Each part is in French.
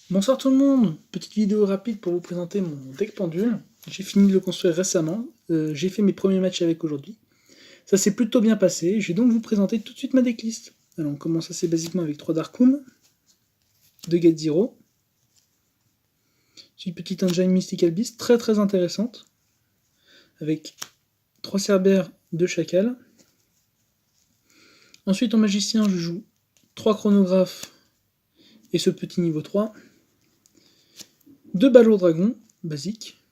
Bonsoir tout le monde, petite vidéo rapide pour vous présenter mon deck pendule. J'ai fini de le construire récemment, j'ai fait mes premiers matchs avec aujourd'hui. Ça s'est plutôt bien passé, je vais donc vous présenter tout de suite ma decklist. Alors on commence assez basiquement avec 3 Darkmoon, 2 Gate Zero, une petite Engine Mystical Beast très intéressante, avec 3 Cerbères, 2 Chacal. Ensuite en magicien je joue 3 chronographes et ce petit niveau 3. 2 Balourd Dragon, basique.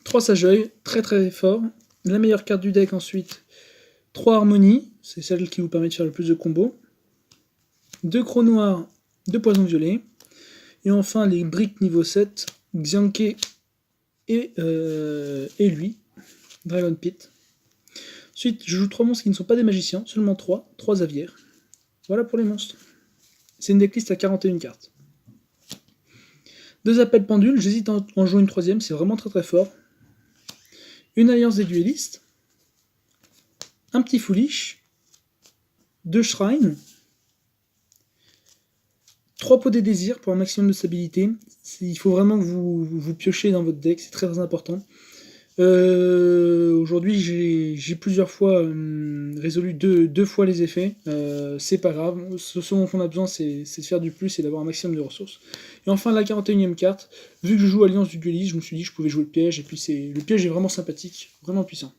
3 Sageoeil, très fort. La meilleure carte du deck ensuite. 3 Harmonies, c'est celle qui vous permet de faire le plus de combos. 2 Crocs noirs, 2 Poisons violets. Et enfin les briques niveau 7, Xianke et lui, Dragon Pit. Ensuite, je joue 3 monstres qui ne sont pas des magiciens, seulement 3 Avières. Voilà pour les monstres. C'est une decklist à 41 cartes. 2 appels pendules, j'hésite à en jouer une troisième, c'est vraiment très fort. Une alliance des duellistes. Un petit Foolish. 2 shrines. 3 pots des désirs pour un maximum de stabilité. Il faut vraiment que vous piochez dans votre deck, c'est très important. Aujourd'hui, j'ai plusieurs fois résolu deux fois les effets. C'est pas grave. Ce dont on a besoin, c'est de faire du plus et d'avoir un maximum de ressources. Et enfin, la 41e carte. Vu que je joue Alliance du Dueliste, je me suis dit que je pouvais jouer le piège. Et puis, le piège est vraiment sympathique, vraiment puissant.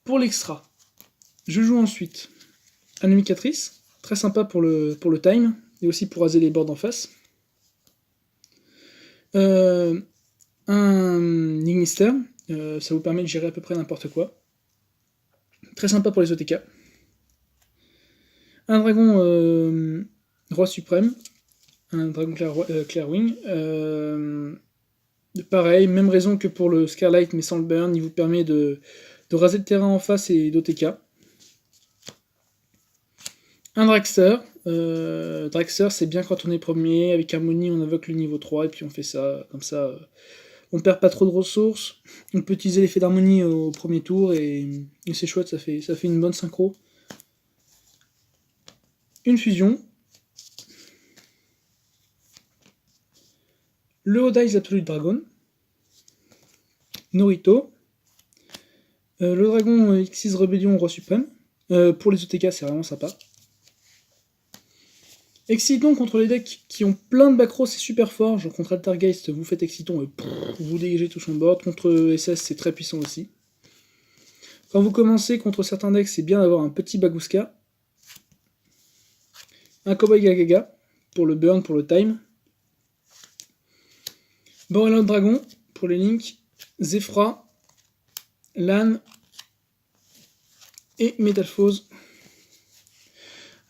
Pour l'extra, je joue ensuite Anomicatrice. Très sympa pour le time. Et aussi pour raser les boards en face. Un Ignister, ça vous permet de gérer à peu près n'importe quoi. Très sympa pour les OTK. Un dragon roi suprême, un dragon Clairwing. Pareil, même raison que pour le Scarlight mais sans le burn, il vous permet de raser le terrain en face et d'OTK. Un Dragster. Dragster, c'est bien quand on est premier, avec Harmonie on invoque le niveau 3 et puis on fait ça, comme ça. On perd pas trop de ressources, on peut utiliser l'effet d'harmonie au premier tour et c'est chouette, ça fait une bonne synchro. Une fusion. Le Odize Absolute Dragon. Norito. Le dragon X6 Rébellion Roi Suprême. Pour les OTK, c'est vraiment sympa. Exciton contre les decks qui ont plein de backrow, c'est super fort. Genre contre Altergeist, vous faites Exciton et vous dégagez tout son board. Contre SS, c'est très puissant aussi. Quand vous commencez contre certains decks, c'est bien d'avoir un petit Bagouska. Un Cowboy Gagaga pour le burn, pour le time. Borelon Dragon pour les links. Zephra, Lan et Metalphose.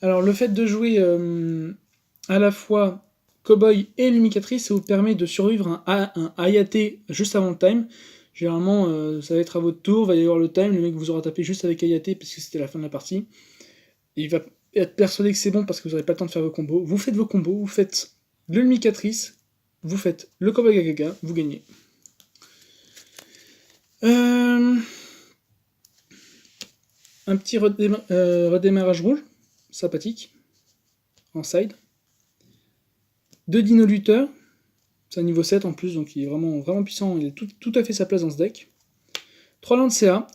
Alors le fait de jouer à la fois Cowboy et Lumicatrice, ça vous permet de survivre un Ayate juste avant le time. Généralement, ça va être à votre tour, va y avoir le time, le mec vous aura tapé juste avec Ayate parce que c'était la fin de la partie. Et il va être persuadé que c'est bon parce que vous n'aurez pas le temps de faire vos combos. Vous faites vos combos, vous faites le Lumicatrice, vous faites le Cowboy Gagaga, vous gagnez. Un petit redémarrage rouge, sympathique, en side. 2 Dino Luther, c'est un niveau 7 en plus, donc il est vraiment puissant, il a tout à fait sa place dans ce deck. 3 Lancea,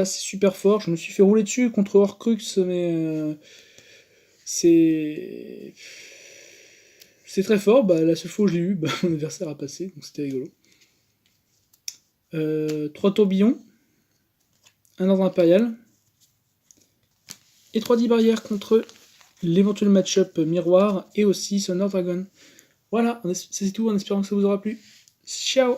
c'est super fort, je me suis fait rouler dessus contre Horcrux, mais c'est très fort, la seule fois où je l'ai eu, mon adversaire a passé, donc c'était rigolo. 3 tourbillons, un ordre impérial, et 3 10 barrières contre l'éventuel match-up miroir, et aussi Sonor Dragon. Voilà, c'est tout, en espérant que ça vous aura plu. Ciao!